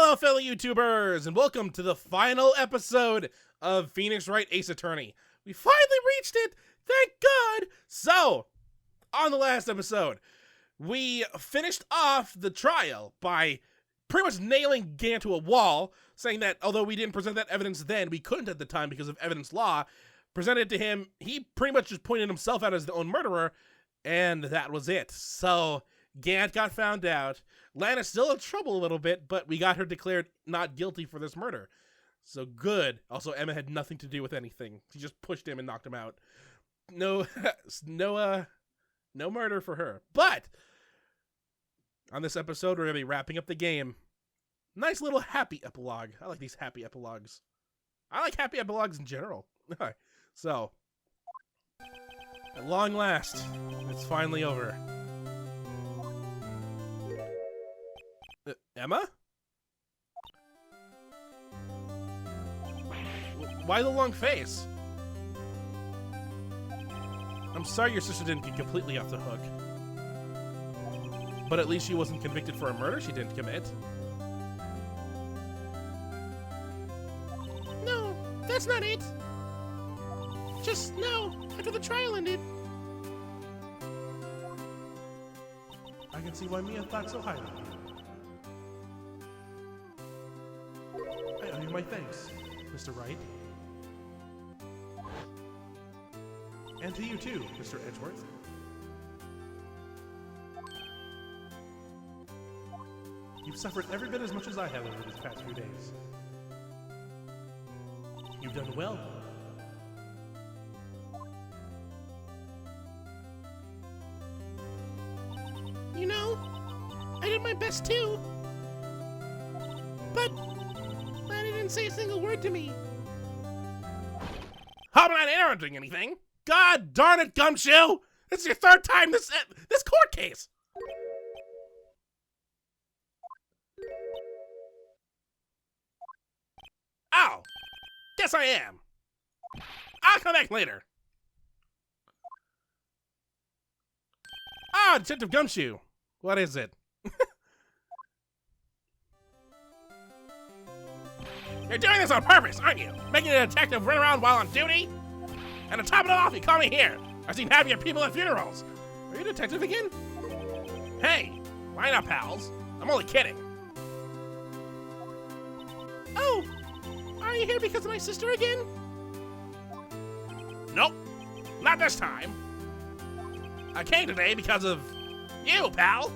Hello, fellow YouTubers, and welcome to the final episode of Phoenix Wright Ace Attorney. We finally reached it, thank God! So, on the last episode, we finished off the trial by pretty much nailing Gant to a wall, saying that although we didn't present that evidence then, we couldn't at the time because of evidence law. Presented it to him, he pretty much just pointed himself out as the own murderer, and that was it. So, Gant got found out. Lana's still in trouble a little bit, but we got her declared not guilty for this murder. So good. Also, Emma had nothing to do with anything. She just pushed him and knocked him out. No murder for her. But on this episode, we're going to be wrapping up the game. Nice little happy epilogue. I like these happy epilogues. I like happy epilogues in general. So, at long last, it's finally over. Emma? Why the long face? I'm sorry your sister didn't get completely off the hook. But at least she wasn't convicted for a murder she didn't commit. No, that's not it. Just no, after the trial ended. I can see why Mia thought so highly of you. I owe you my thanks, Mr. Wright. And to you too, Mr. Edgeworth. You've suffered every bit as much as I have over these past few days. You've done well. You know, I did my best too. But Lana didn't say a single word to me. I'm not interrupting anything. God darn it, Gumshoe! This is your third time this court case. Oh, guess I am. I'll come back later. Ah, Detective Gumshoe. What is it? You're doing this on purpose, aren't you? Making a detective run around while on duty? And to top it off, you call me here. I've seen happier people at funerals. Are you a detective again? Hey, line up, pals. I'm only kidding. Oh, are you here because of my sister again? Nope, not this time. I came today because of you, pal.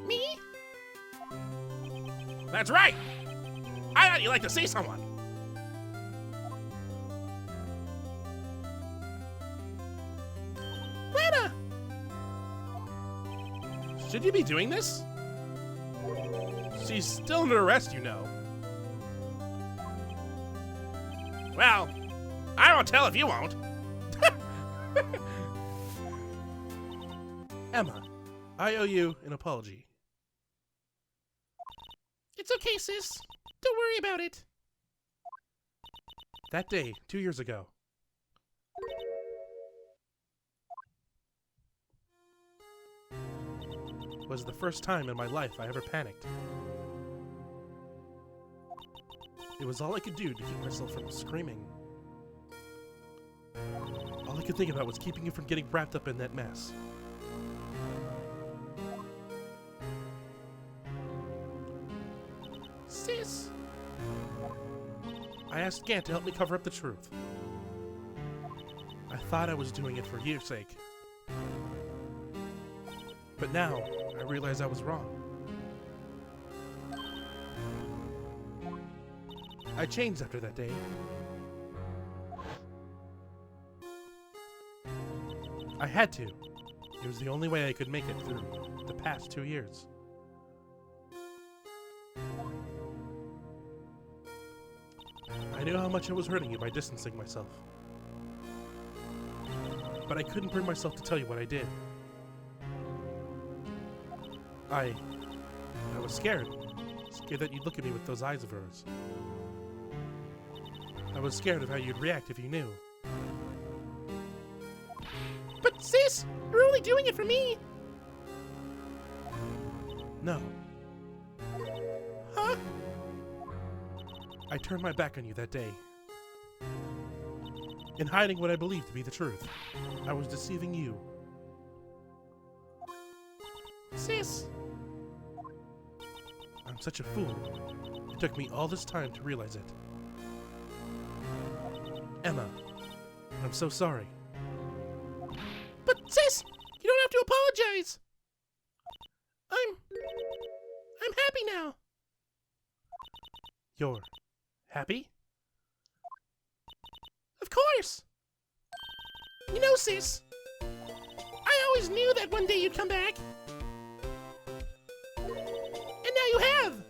Me? That's right. I thought you'd like to see someone. Lana! Should you be doing this? She's still under arrest, you know. Well, I won't tell if you won't. Emma, I owe you an apology. It's okay, sis. Don't worry about it. That day, 2 years ago. Was the first time in my life I ever panicked. It was all I could do to keep myself from screaming. All I could think about was keeping you from getting wrapped up in that mess. Sis! I asked Gant to help me cover up the truth. I thought I was doing it for your sake. But now, I realize I was wrong. I changed after that day. I had to. It was the only way I could make it through the past 2 years. I knew how much I was hurting you by distancing myself. But I couldn't bring myself to tell you what I did. I was scared. Scared that you'd look at me with those eyes of yours. I was scared of how you'd react if you knew. But sis, you're only doing it for me. No. I turned my back on you that day. In hiding what I believed to be the truth, I was deceiving you. Sis! I'm such a fool. It took me all this time to realize it. Emma, I'm so sorry. But sis, you don't have to apologize. I'm happy now. You're happy? Of course. You know, sis, I always knew that one day you'd come back. And now you have.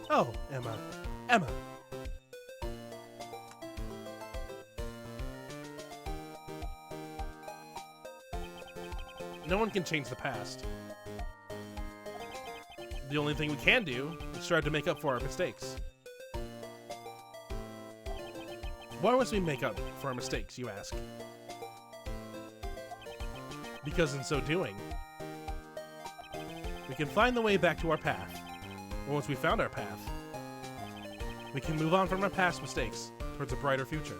Oh, Emma. Emma. No one can change the past. The only thing we can do is try to make up for our mistakes. Why must we make up for our mistakes, you ask? Because in so doing, we can find the way back to our path. And once we found our path, we can move on from our past mistakes towards a brighter future.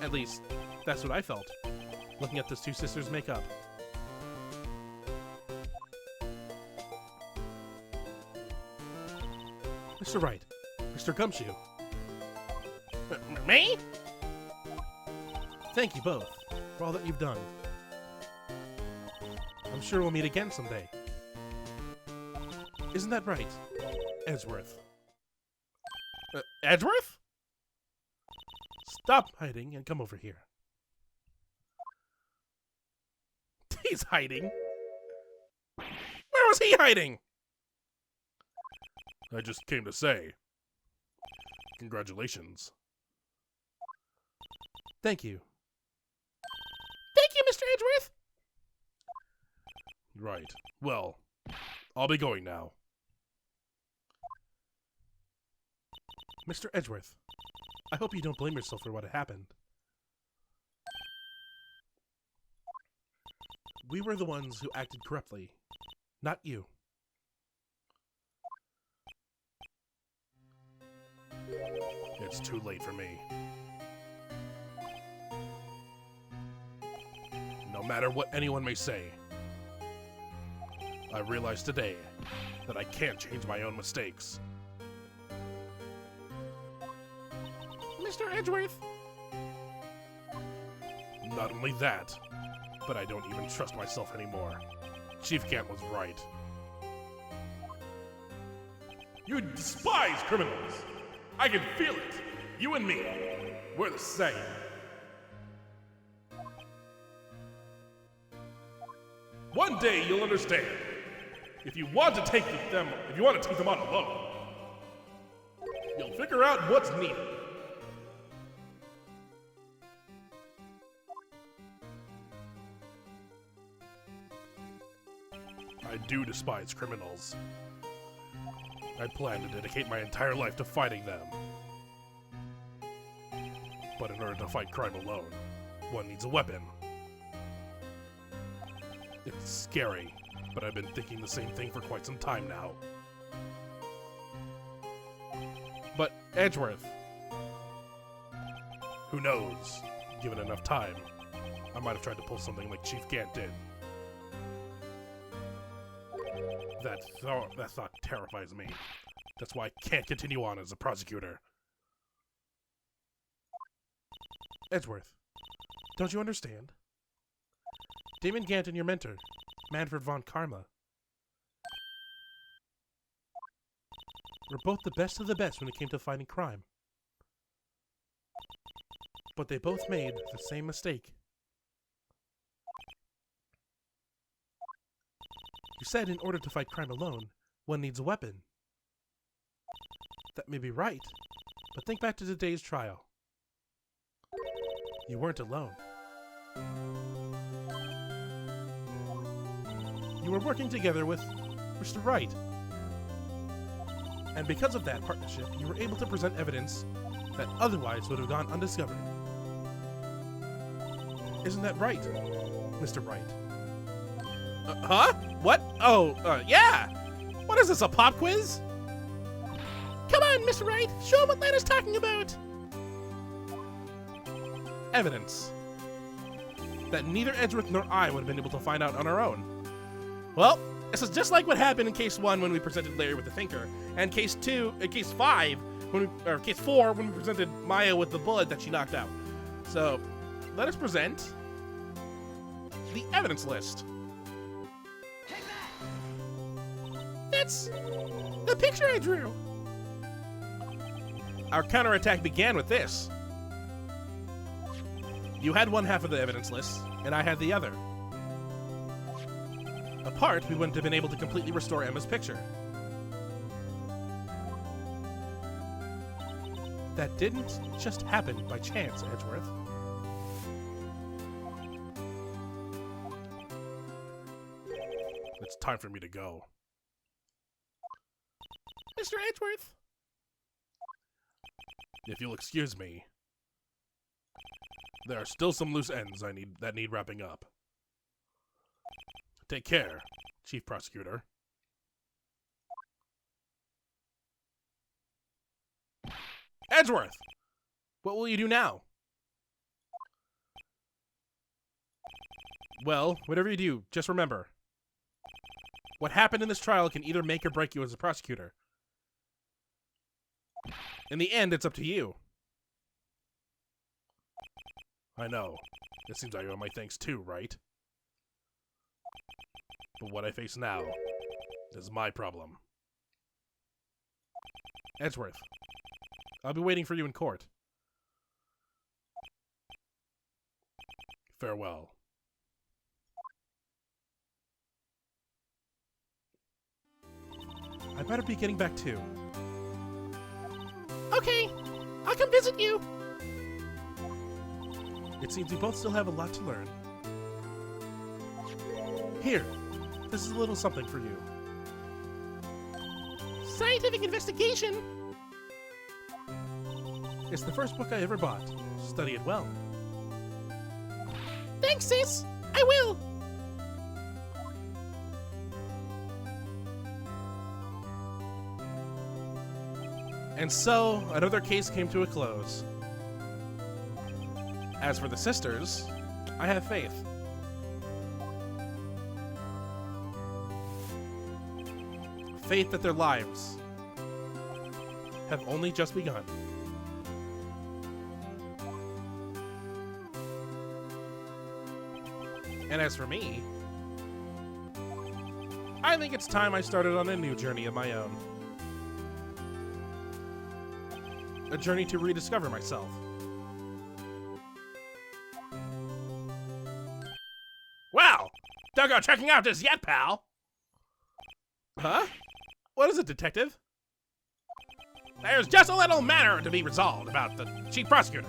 At least, that's what I felt, looking at those two sisters make up. Mr. Wright, Mr. Gumshoe. Me? Thank you both for all that you've done. I'm sure we'll meet again someday. Isn't that right, Edgeworth? Edgeworth? Stop hiding and come over here. He's hiding. Where was he hiding? I just came to say, congratulations. Thank you. Thank you, Mr. Edgeworth. Right. Well, I'll be going now. Mr. Edgeworth, I hope you don't blame yourself for what happened. We were the ones who acted corruptly, not you. It's too late for me. No matter what anyone may say, I realize today that I can't change my own mistakes. Mr. Edgeworth! Not only that, but I don't even trust myself anymore. Chief Gant was right. You despise criminals! I can feel it! You and me, we're the same. One day you'll understand. If you want to take them on alone, you'll figure out what's needed. I do despise criminals. I plan to dedicate my entire life to fighting them. But in order to fight crime alone, one needs a weapon. It's scary, but I've been thinking the same thing for quite some time now. But Edgeworth, who knows? Given enough time, I might have tried to pull something like Chief Gant did. That thought terrifies me. That's why I can't continue on as a prosecutor. Edgeworth, don't you understand? Damon Gant and your mentor, Manfred von Karma, were both the best of the best when it came to fighting crime. But they both made the same mistake. You said in order to fight crime alone, one needs a weapon. That may be right, but think back to today's trial. You weren't alone. You were working together with Mr. Wright. And because of that partnership, you were able to present evidence that otherwise would have gone undiscovered. Isn't that right? Mr. Wright. Huh? What? Oh, yeah. What is this, a pop quiz? Come on, Mr. Wright. Show him what Lana's talking about. Evidence that neither Edgeworth nor I would have been able to find out on our own. Well, this is just like what happened in case 1 when we presented Larry with the Thinker, and case 5 or case 4 when we presented Maya with the bullet that she knocked out. So, let us present the evidence list. That's the picture I drew. Our counterattack began with this. You had one half of the evidence list, and I had the other. Apart, we wouldn't have been able to completely restore Emma's picture. That didn't just happen by chance, Edgeworth. It's time for me to go. Mr. Edgeworth? If you'll excuse me, there are still some loose ends that need wrapping up. Take care, Chief Prosecutor. Edgeworth! What will you do now? Well, whatever you do, just remember. What happened in this trial can either make or break you as a prosecutor. In the end, it's up to you. I know. It seems like I owe my thanks too, right? But what I face now is my problem. Edgeworth, I'll be waiting for you in court. Farewell. I better be getting back too. Okay, I'll come visit you. It seems we both still have a lot to learn. Here, this is a little something for you. Scientific investigation! It's the first book I ever bought. Study it well. Thanks, sis! I will! And so, another case came to a close. As for the sisters, I have faith. Faith that their lives have only just begun. And as for me, I think it's time I started on a new journey of my own. A journey to rediscover myself. Well, don't go checking out just yet, pal. Huh? What is it, detective? There's just a little matter to be resolved about the chief prosecutor.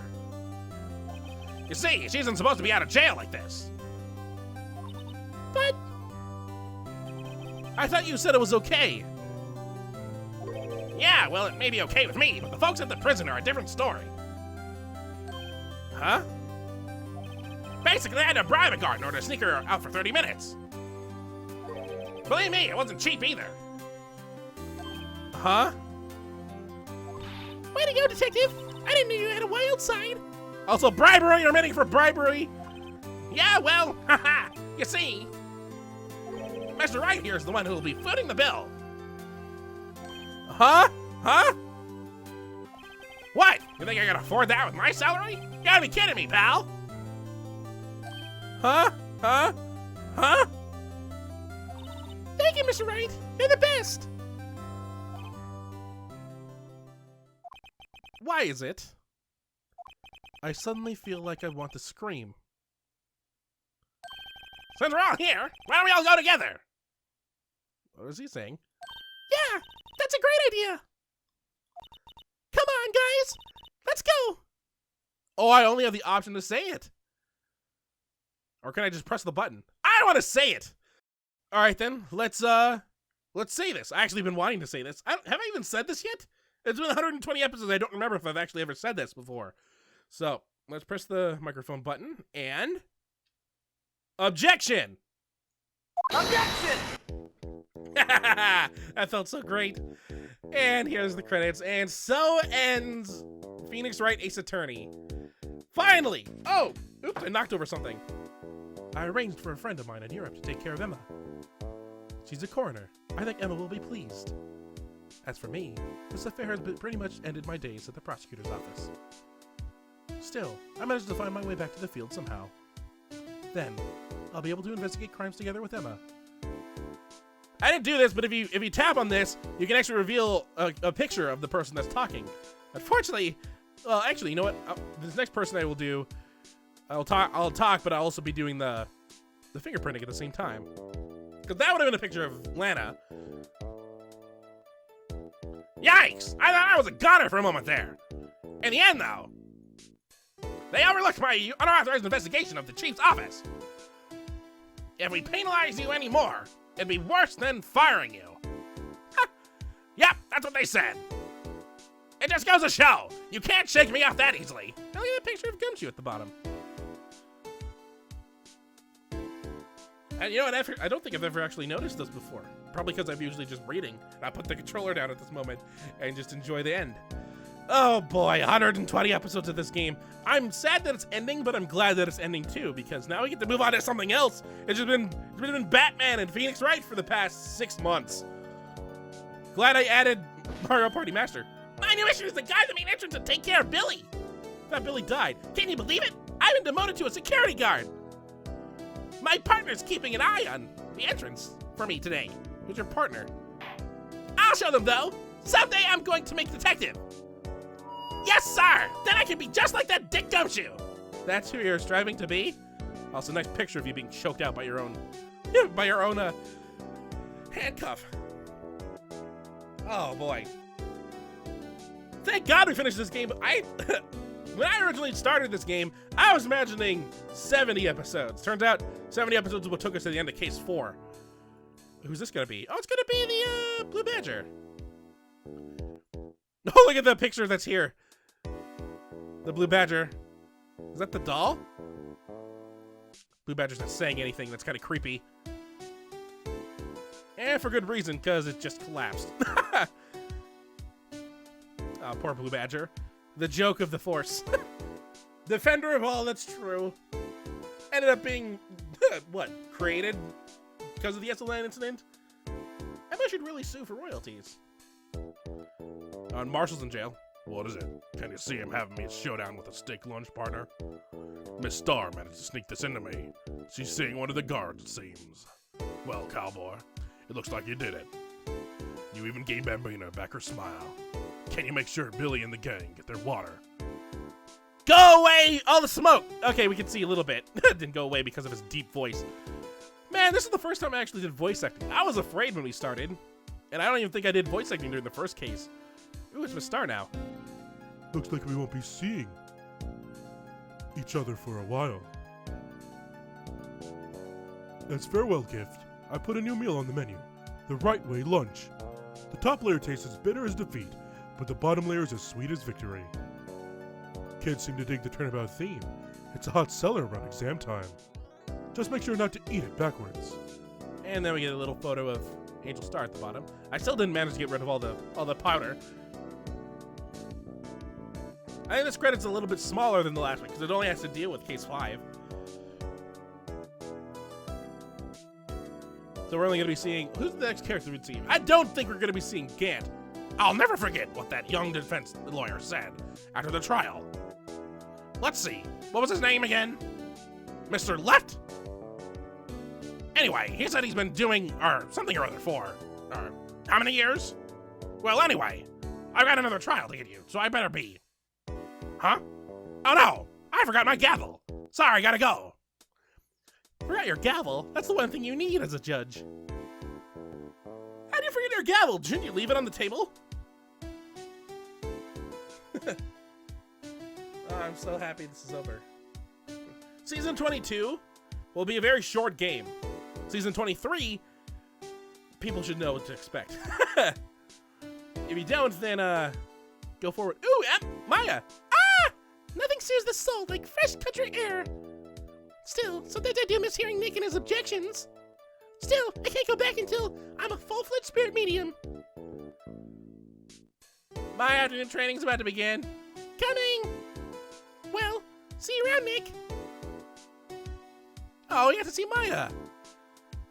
You see, she isn't supposed to be out of jail like this. But I thought you said it was okay. Yeah, well, it may be okay with me, but the folks at the prison are a different story. Huh? Basically, I had to bribe a guard in order to sneak her out for 30 minutes. Believe me, it wasn't cheap either. Huh? Way to go, detective! I didn't know you had a wild side. Also, bribery, you're meaning for bribery. Yeah, well, haha, you see, Mr. Wright here is the one who will be footing the bill. Huh? Huh? What? You think I can afford that with my salary? You gotta be kidding me, pal! Huh? Huh? Huh? Thank you, Mr. Wright. You're the best. Why is it I suddenly feel like I want to scream? Since we're all here, why don't we all go together? What is he saying? Yeah, that's a great idea. Come on, guys. Let's go. Oh, I only have the option to say it. Or can I just press the button? I don't want to say it. All right, then. Let's say this. I actually been wanting to say this. Have I even said this yet? It's been 120 episodes. I don't remember if I've actually ever said this before. So let's press the microphone button and Objection! Objection! That felt so great. And here's the credits. And so ends Phoenix Wright Ace Attorney. Finally! Oh! Oops, I knocked over something. I arranged for a friend of mine in Europe to take care of Emma. She's a coroner. I think Emma will be pleased. As for me, this affair has pretty much ended my days at the prosecutor's office. Still, I managed to find my way back to the field somehow. Then, I'll be able to investigate crimes together with Emma. I didn't do this, but if you tap on this, you can actually reveal a picture of the person that's talking. Unfortunately, well, actually, you know what? This next person I will do, I'll talk, but I'll also be doing the fingerprinting at the same time. Because that would have been a picture of Lana. Yikes! I thought I was a goner for a moment there. In the end, though, they overlooked my unauthorized investigation of the chief's office. If we penalize you anymore, it'd be worse than firing you. Yep, that's what they said. It just goes to show, you can't shake me off that easily. Now look at that picture of Gumshoe at the bottom. And you know what, I don't think I've ever actually noticed this before. Probably because I'm usually just reading. I put the controller down at this moment and just enjoy the end. Oh boy, 120 episodes of this game. I'm sad that it's ending, but I'm glad that it's ending too, because now we get to move on to something else. It's been Batman and Phoenix Wright for the past 6 months. Glad I added Mario Party Master. My new mission is to guide the main entrance and take care of Billy. That Billy died. Can you believe it? I've been demoted to a security guard. My partner's keeping an eye on the entrance for me today. Who's your partner? I'll show them though. Someday I'm going to make detective. Yes, sir! Then I can be just like that Dick Gumshoe! That's who you're striving to be? Also, nice picture of you being choked out by your own handcuff. Oh boy. Thank God we finished this game. When I originally started this game, I was imagining 70 episodes. Turns out 70 episodes is what took us to the end of Case 4. Who's this gonna be? Oh, it's gonna be the Blue Badger. Oh, look at the picture that's here. The Blue Badger. Is that the doll? Blue Badger's not saying anything. That's kind of creepy. And for good reason, because it just collapsed. Oh, poor Blue Badger. The joke of the Force. Defender of all that's true. Ended up being, what, created because of the SLN incident? Emma should really sue for royalties. Marshall's in jail. What is it? Can you see him having me a showdown with a steak lunch partner? Miss Starr managed to sneak this into me. She's seeing one of the guards, it seems. Well, cowboy, it looks like you did it. You even gave Bambina back her smile. Can you make sure Billy and the gang get their water? Go away! All the smoke! Okay, we can see a little bit. It didn't go away because of his deep voice. Man, this is the first time I actually did voice acting. I was afraid when we started. And I don't even think I did voice acting during the first case. Ooh, it's Miss Starr now. Looks like we won't be seeing each other for a while. As farewell gift, I put a new meal on the menu. The Right Way Lunch. The top layer tastes as bitter as defeat, but the bottom layer is as sweet as victory. Kids seem to dig the turnabout theme. It's a hot seller around exam time. Just make sure not to eat it backwards. And then we get a little photo of Angel Star at the bottom. I still didn't manage to get rid of all the powder. I think this credit's a little bit smaller than the last one because it only has to deal with Case 5. So we're only going to be seeing... Who's the next character we'd see? I don't think we're going to be seeing Gant. I'll never forget what that young defense lawyer said after the trial. Let's see. What was his name again? Mr. Left? Anyway, he said he's been doing something or other for how many years? Well, anyway, I've got another trial to get you, so I better be. Huh? Oh no, I forgot my gavel. Sorry, gotta go. Forgot your gavel? That's the one thing you need as a judge. How do you forget your gavel? Didn't you leave it on the table? Oh, I'm so happy this is over. Season 22 will be a very short game. Season 23, people should know what to expect. If you don't, then go forward. Ooh, Maya! Ah! Nothing soothes the soul like fresh country air. Still, sometimes I do miss hearing Nick and his objections. Still, I can't go back until I'm a full-fledged spirit medium. My afternoon training's about to begin. Coming! Well, see you around, Nick. Oh, we have to see Maya.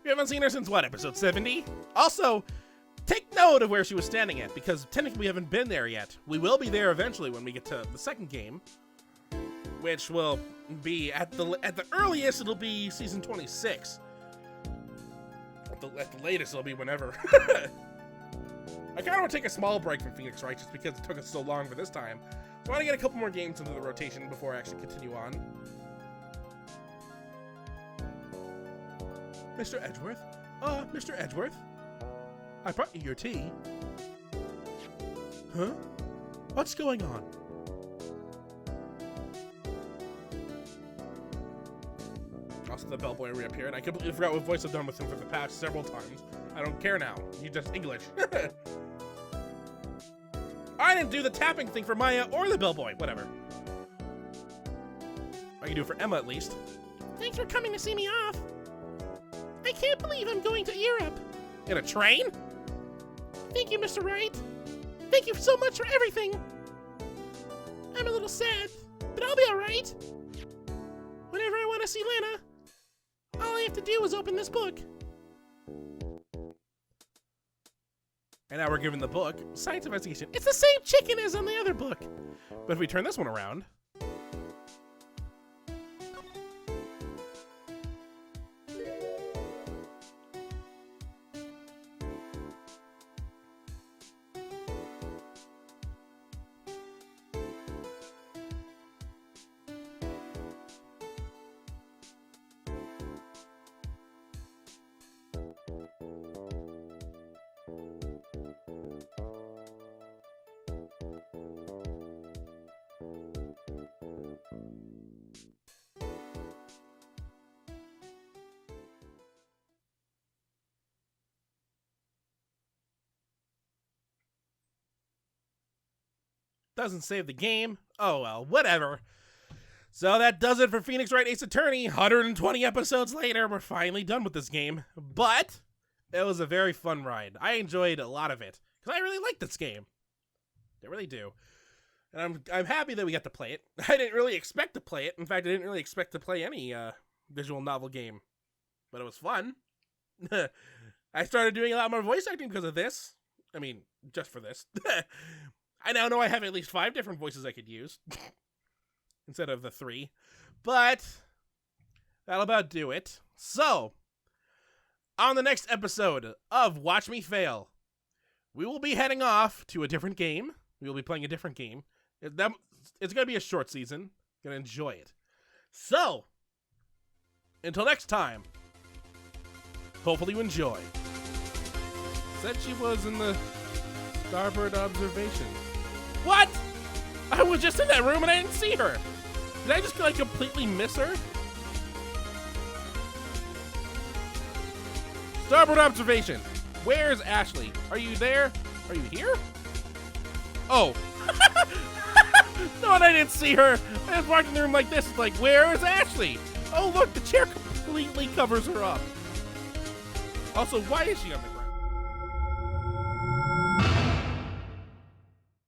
We haven't seen her since what, episode 70? Also, take note of where she was standing at, because technically we haven't been there yet. We will be there eventually when we get to the second game, which will be at the earliest it'll be season 26. At the latest it'll be whenever. I kind of want to take a small break from Phoenix Wright just because it took us so long for this time. So I want to get a couple more games into the rotation before I actually continue on. Mr. Edgeworth? Mr. Edgeworth? I brought you your tea. Huh? What's going on? Also, the bellboy reappeared. I completely forgot what voice I've done with him for the past several times. I don't care now. You just English. I didn't do the tapping thing for Maya or the bellboy. Whatever. I can do it for Emma at least. Thanks for coming to see me off. I can't believe I'm going to Europe. In a train? Thank you, Mr. Wright. Thank you so much for everything. I'm a little sad, but I'll be alright. Whenever I want to see Lana, all I have to do is open this book. And now we're given the book, Science Investigation. It's the same chicken as on the other book. But if we turn this one around... Doesn't save the game. Oh well, whatever. So that does it for Phoenix Wright Ace Attorney. 120 episodes later, we're finally done with this game. But it was a very fun ride. I enjoyed a lot of it because I really like this game. I really do. And I'm happy that we got to play it. I didn't really expect to play it. In fact, I didn't really expect to play any visual novel game. But it was fun. I started doing a lot more voice acting because of this. I mean, just for this. I now know I have at least 5 different voices I could use. Instead of the 3. But that'll about do it. So, on the next episode of Watch Me Fail, we will be heading off to a different game. We will be playing a different game. It's going to be a short season. Going to enjoy it. So, until next time, hopefully you enjoy. Said she was in the starboard observation. What? I was just in that room and I didn't see her. Did I just like completely miss her? Starboard observation. Where's Ashley? Are you there? Are you here? Oh. No, and I didn't see her. I just walked in the room like this. Like, where is Ashley? Oh, look, the chair completely covers her up. Also, why is she on the